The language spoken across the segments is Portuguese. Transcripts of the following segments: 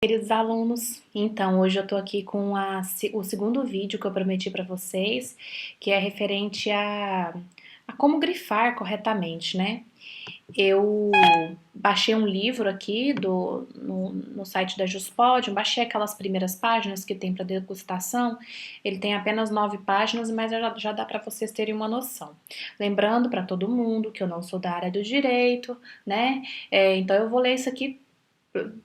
Queridos alunos, então hoje eu tô aqui com o segundo vídeo que eu prometi para vocês, que é referente a como grifar corretamente, né? Eu baixei um livro aqui no site da Juspodium, baixei aquelas primeiras páginas que tem para degustação, ele tem apenas 9 páginas, mas já dá para vocês terem uma noção. Lembrando para todo mundo que eu não sou da área do direito, né? Então eu vou ler isso aqui.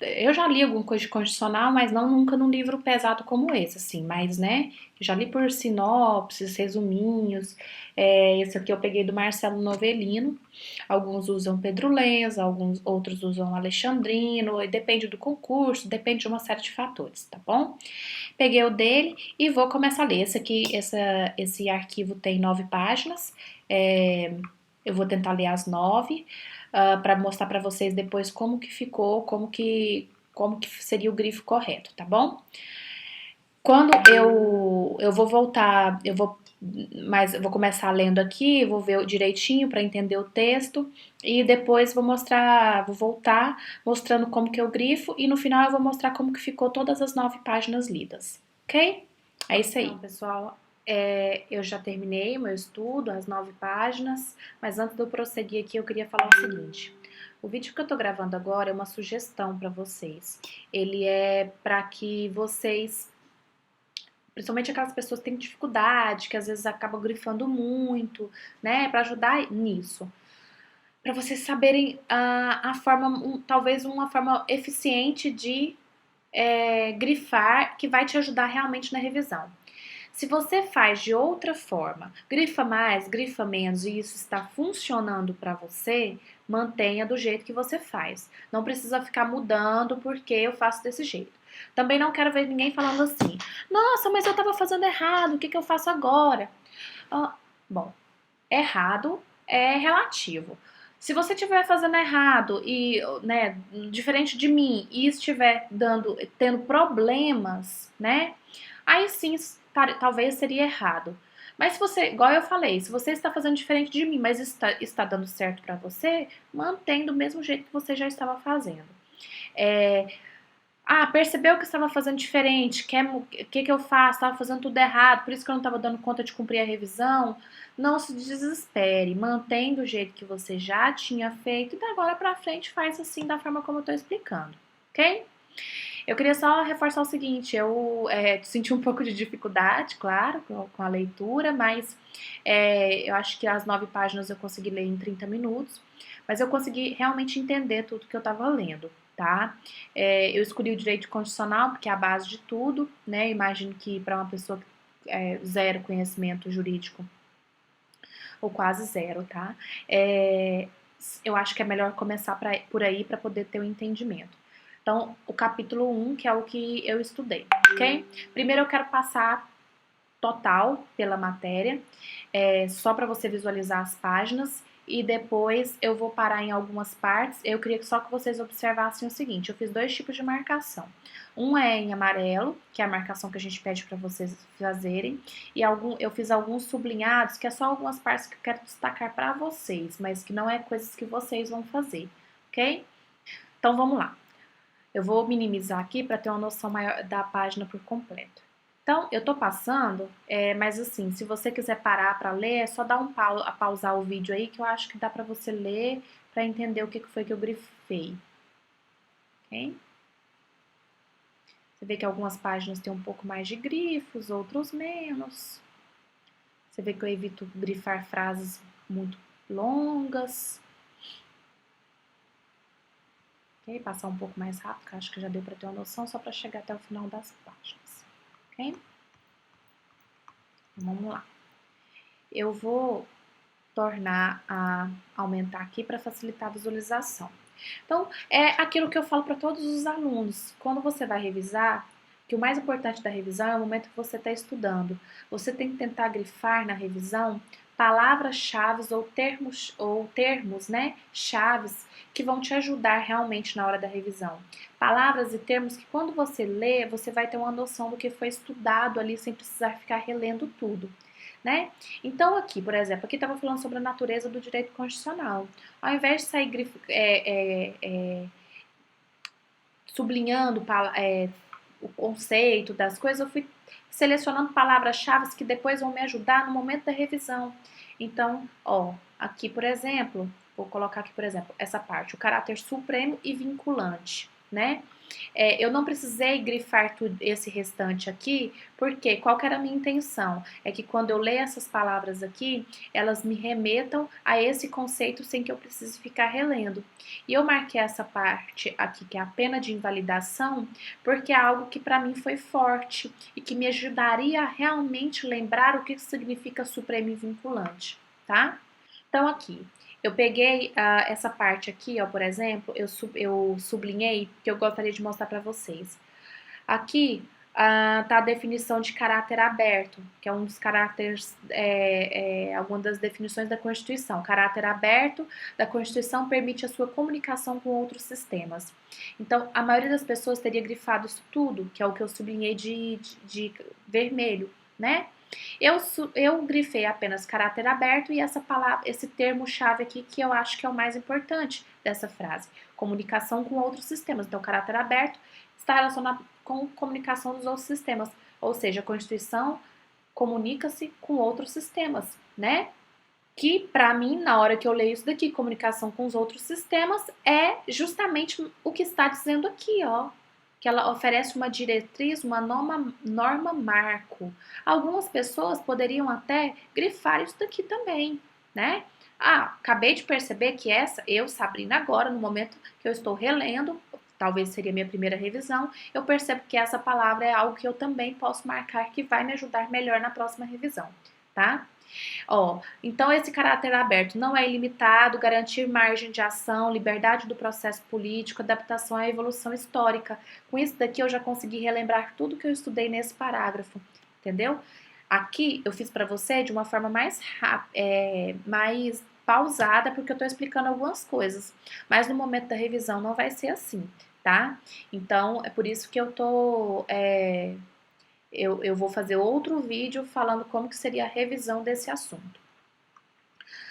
Eu já li alguma coisa de constitucional, mas não nunca num livro pesado como esse, assim. Mas, né, já li por sinopses, resuminhos. Esse aqui eu peguei do Marcelo Novellino. Alguns usam Pedro Lenz, alguns outros usam Alexandrino. E depende do concurso, depende de uma série de fatores, tá bom? Peguei o dele e vou começar a ler. Esse arquivo tem 9 páginas. Eu vou tentar ler as 9 para mostrar para vocês depois como que ficou, como que seria o grifo correto, tá bom? Quando eu vou voltar, eu vou começar lendo aqui, vou ver direitinho para entender o texto e depois vou voltar mostrando como que eu grifo e no final eu vou mostrar como que ficou todas as 9 páginas lidas, ok? É isso aí. Então, pessoal, eu já terminei o meu estudo, as 9 páginas, mas antes de eu prosseguir aqui eu queria falar o seguinte. O vídeo que eu tô gravando agora é uma sugestão para vocês. Ele é para que vocês, principalmente aquelas pessoas que têm dificuldade, que às vezes acabam grifando muito, né, para ajudar nisso. Para vocês saberem a forma, talvez uma forma eficiente de grifar que vai te ajudar realmente na revisão. Se você faz de outra forma, grifa mais, grifa menos e isso está funcionando para você, mantenha do jeito que você faz. Não precisa ficar mudando porque eu faço desse jeito. Também não quero ver ninguém falando assim: nossa, mas eu estava fazendo errado, o que eu faço agora? Bom, errado é relativo. Se você estiver fazendo errado e, né, diferente de mim, e estiver tendo problemas, né, aí sim talvez seria errado. Mas se você, igual eu falei, se você está fazendo diferente de mim, mas está dando certo para você, mantém do mesmo jeito que você já estava fazendo. Percebeu que estava fazendo diferente, o que eu faço? Estava fazendo tudo errado, por isso que eu não estava dando conta de cumprir a revisão. Não se desespere, mantém do jeito que você já tinha feito e da agora pra frente faz assim da forma como eu estou explicando, ok? Eu queria só reforçar o seguinte, eu senti um pouco de dificuldade, claro, com a leitura, mas eu acho que as 9 páginas eu consegui ler em 30 minutos, mas eu consegui realmente entender tudo que eu estava lendo, tá? Eu escolhi o direito constitucional porque é a base de tudo, né? Imagino que para uma pessoa que zero conhecimento jurídico, ou quase zero, tá? Eu acho que é melhor começar por aí para poder ter o entendimento. Então, o capítulo 1, que é o que eu estudei, ok? Primeiro eu quero passar total pela matéria, só para você visualizar as páginas, e depois eu vou parar em algumas partes. Eu queria só que vocês observassem o seguinte, eu fiz 2 tipos de marcação. Um é em amarelo, que é a marcação que a gente pede para vocês fazerem, e eu fiz alguns sublinhados, que é só algumas partes que eu quero destacar para vocês, mas que não é coisas que vocês vão fazer, ok? Então vamos lá. Eu vou minimizar aqui para ter uma noção maior da página por completo. Então, eu tô passando, mas assim, se você quiser parar para ler, é só dar pausar o vídeo aí, que eu acho que dá para você ler, para entender o que foi que eu grifei. Ok? Você vê que algumas páginas têm um pouco mais de grifos, outros menos. Você vê que eu evito grifar frases muito longas. Ok? Passar um pouco mais rápido, que eu acho que já deu para ter uma noção, só para chegar até o final das páginas. Ok? Vamos lá. Eu vou tornar a aumentar aqui para facilitar a visualização. Então, é aquilo que eu falo para todos os alunos. Quando você vai revisar, que o mais importante da revisão é o momento que você está estudando. Você tem que tentar grifar na revisão palavras-chave ou termos, né, chaves que vão te ajudar realmente na hora da revisão. Palavras e termos que quando você lê, você vai ter uma noção do que foi estudado ali sem precisar ficar relendo tudo. Né? Então aqui, por exemplo, aqui estava falando sobre a natureza do direito constitucional. Ao invés de sair sublinhando o conceito das coisas, eu fui selecionando palavras-chave que depois vão me ajudar no momento da revisão. Então, ó, aqui, por exemplo, vou colocar aqui, por exemplo, essa parte, o caráter supremo e vinculante, né? Eu não precisei grifar tudo esse restante aqui, porque qual que era a minha intenção? É que quando eu leio essas palavras aqui, elas me remetam a esse conceito sem que eu precise ficar relendo. E eu marquei essa parte aqui, que é a pena de invalidação, porque é algo que para mim foi forte e que me ajudaria a realmente lembrar o que significa supremo e vinculante, tá? Então, aqui, eu peguei essa parte aqui, ó, por exemplo, eu sublinhei, que eu gostaria de mostrar para vocês. Aqui tá a definição de caráter aberto, que é um dos caracteres, alguma das definições da Constituição. Caráter aberto da Constituição permite a sua comunicação com outros sistemas. Então, a maioria das pessoas teria grifado isso tudo, que é o que eu sublinhei de vermelho, né? Eu grifei apenas caráter aberto e essa palavra, esse termo-chave aqui que eu acho que é o mais importante dessa frase. Comunicação com outros sistemas. Então, caráter aberto está relacionado com comunicação dos outros sistemas. Ou seja, a Constituição comunica-se com outros sistemas, né? Que, para mim, na hora que eu leio isso daqui, comunicação com os outros sistemas, é justamente o que está dizendo aqui, ó. Que ela oferece uma diretriz, uma norma marco. Algumas pessoas poderiam até grifar isso daqui também, né? Acabei de perceber que eu, Sabrina, agora, no momento que eu estou relendo, talvez seria minha primeira revisão, eu percebo que essa palavra é algo que eu também posso marcar que vai me ajudar melhor na próxima revisão, tá? Ó, então esse caráter aberto não é ilimitado, garantir margem de ação, liberdade do processo político, adaptação à evolução histórica. Com isso daqui eu já consegui relembrar tudo que eu estudei nesse parágrafo, entendeu? Aqui eu fiz para você de uma forma mais rápida, mais pausada, porque eu estou explicando algumas coisas, mas no momento da revisão não vai ser assim, tá? Então é por isso que eu vou fazer outro vídeo falando como que seria a revisão desse assunto.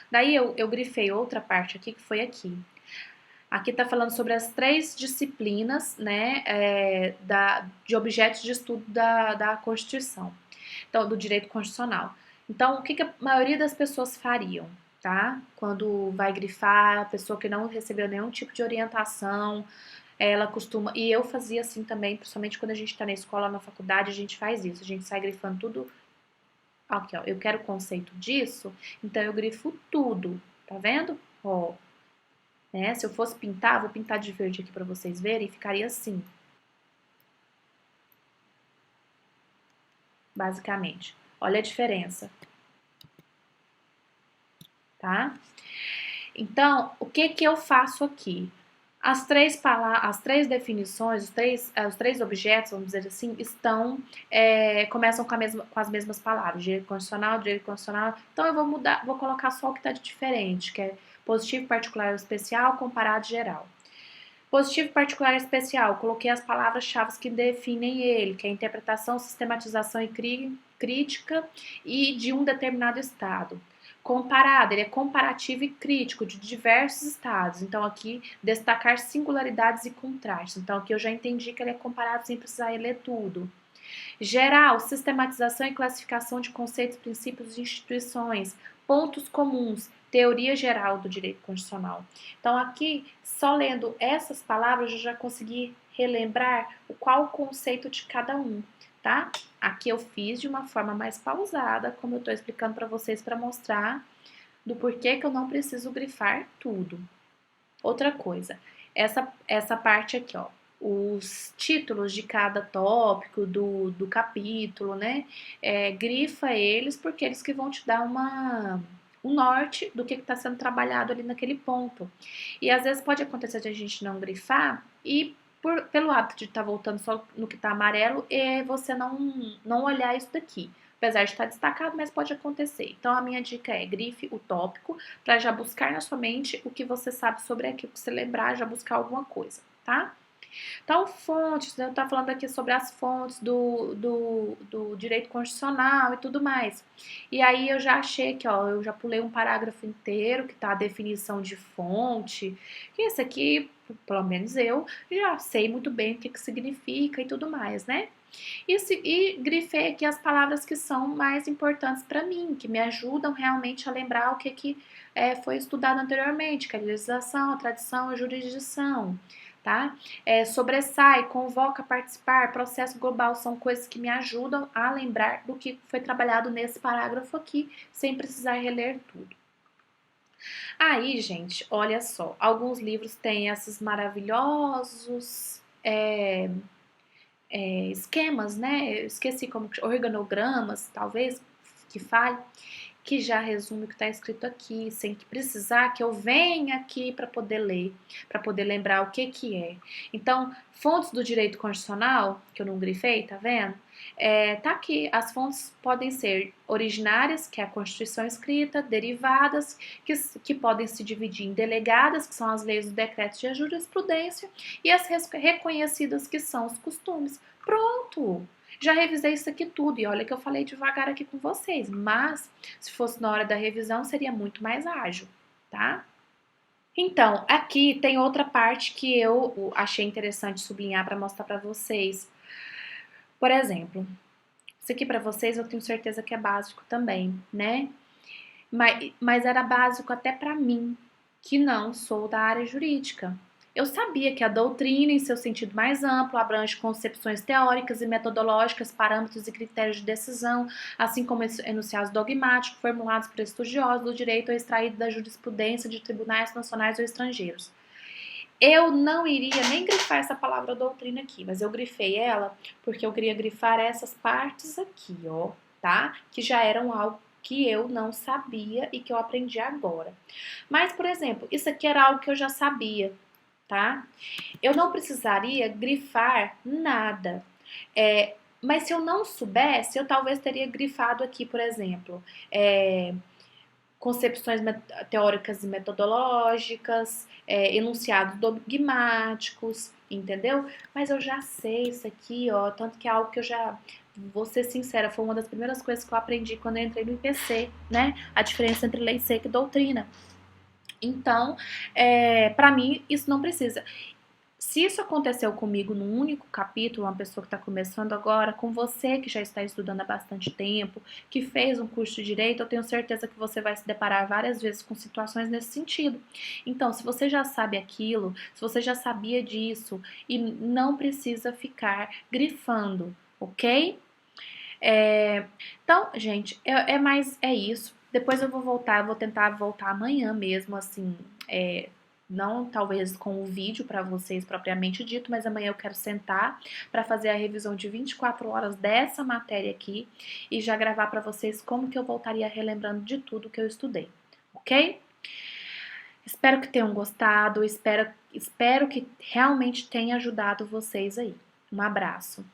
Daí eu grifei outra parte aqui, que foi aqui. Aqui está falando sobre as 3 disciplinas, né, de objetos de estudo da Constituição, então, do direito constitucional. Então, o que a maioria das pessoas fariam, tá? Quando vai grifar, a pessoa que não recebeu nenhum tipo de orientação, ela costuma, e eu fazia assim também, principalmente quando a gente está na escola, na faculdade, a gente faz isso, a gente sai grifando tudo. Aqui, ó, eu quero o conceito disso, então eu grifo tudo, tá vendo? Ó, né? Se eu fosse pintar, vou pintar de verde aqui para vocês verem, ficaria assim. Basicamente. Olha a diferença. Tá? Então, o que que eu faço aqui? As 3 definições, os três objetos, vamos dizer assim, começam com as mesmas palavras, direito constitucional. Então eu vou colocar só o que está de diferente, que é positivo, particular e especial, comparado geral. Positivo, particular e especial, coloquei as palavras-chave que definem ele, que é interpretação, sistematização e crítica e de um determinado estado. Comparado, ele é comparativo e crítico de diversos estados. Então, aqui, destacar singularidades e contrastes. Então, aqui eu já entendi que ele é comparado sem precisar ler tudo. Geral, sistematização e classificação de conceitos, princípios e instituições. Pontos comuns, teoria geral do direito constitucional. Então, aqui, só lendo essas palavras, eu já consegui relembrar qual o conceito de cada um, tá? Aqui eu fiz de uma forma mais pausada, como eu estou explicando para vocês, para mostrar do porquê que eu não preciso grifar tudo. Outra coisa, essa parte aqui, ó, os títulos de cada tópico do capítulo, né? Grifa eles, porque eles que vão te dar um norte do que está sendo trabalhado ali naquele ponto. E às vezes pode acontecer de a gente não grifar e pelo hábito de estar voltando só no que está amarelo, você não olhar isso daqui. Apesar de estar destacado, mas pode acontecer. Então, a minha dica é grife o tópico para já buscar na sua mente o que você sabe sobre aquilo, que você lembrar, já buscar alguma coisa, tá? Então, fontes, né, eu estou falando aqui sobre as fontes do direito constitucional e tudo mais. E aí eu já achei que, ó, eu já pulei um parágrafo inteiro que tá a definição de fonte, que esse aqui, pelo menos eu, já sei muito bem o que que significa e tudo mais, né? E grifei aqui as palavras que são mais importantes para mim, que me ajudam realmente a lembrar o que, foi estudado anteriormente, que é a legislação, a tradição, a jurisdição, tá? Sobressai, convoca, participar, processo global, são coisas que me ajudam a lembrar do que foi trabalhado nesse parágrafo aqui, sem precisar reler tudo. Aí, gente, olha só, alguns livros têm esses maravilhosos esquemas, né? Eu esqueci como organogramas, talvez, que fale, que já resume o que está escrito aqui, sem que precisar que eu venha aqui para poder ler, para poder lembrar o que que é. Então, fontes do direito constitucional, que eu não grifei, tá vendo? Tá aqui, as fontes podem ser originárias, que é a Constituição escrita, derivadas, que podem se dividir em delegadas, que são as leis, os decretos e a jurisprudência, e as reconhecidas, que são os costumes. Pronto! Já revisei isso aqui tudo e olha que eu falei devagar aqui com vocês, mas se fosse na hora da revisão seria muito mais ágil, tá? Então, aqui tem outra parte que eu achei interessante sublinhar para mostrar para vocês. Por exemplo, isso aqui para vocês eu tenho certeza que é básico também, né? Mas era básico até para mim, que não sou da área jurídica. Eu sabia que a doutrina, em seu sentido mais amplo, abrange concepções teóricas e metodológicas, parâmetros e critérios de decisão, assim como enunciados dogmáticos formulados por estudiosos do direito ou extraídos da jurisprudência de tribunais nacionais ou estrangeiros. Eu não iria nem grifar essa palavra doutrina aqui, mas eu grifei ela porque eu queria grifar essas partes aqui, ó, tá? Que já eram algo que eu não sabia e que eu aprendi agora. Mas, por exemplo, isso aqui era algo que eu já sabia, tá? Eu não precisaria grifar nada. Mas se eu não soubesse, eu talvez teria grifado aqui, por exemplo, concepções teóricas e metodológicas, enunciados dogmáticos, entendeu? Mas eu já sei isso aqui, ó, tanto que é algo que eu já, vou ser sincera, foi uma das primeiras coisas que eu aprendi quando eu entrei no IPC, né? A diferença entre lei seca e doutrina. Então, para mim, isso não precisa. Se isso aconteceu comigo num único capítulo, uma pessoa que está começando agora, com você que já está estudando há bastante tempo, que fez um curso de direito, eu tenho certeza que você vai se deparar várias vezes com situações nesse sentido. Então, se você já sabe aquilo, se você já sabia disso, e não precisa ficar grifando, ok? Então, gente, é isso. Depois eu vou voltar, eu vou tentar voltar amanhã mesmo, assim, não talvez com o vídeo para vocês propriamente dito, mas amanhã eu quero sentar para fazer a revisão de 24 horas dessa matéria aqui e já gravar para vocês como que eu voltaria relembrando de tudo que eu estudei, ok? Espero que tenham gostado, espero que realmente tenha ajudado vocês aí. Um abraço.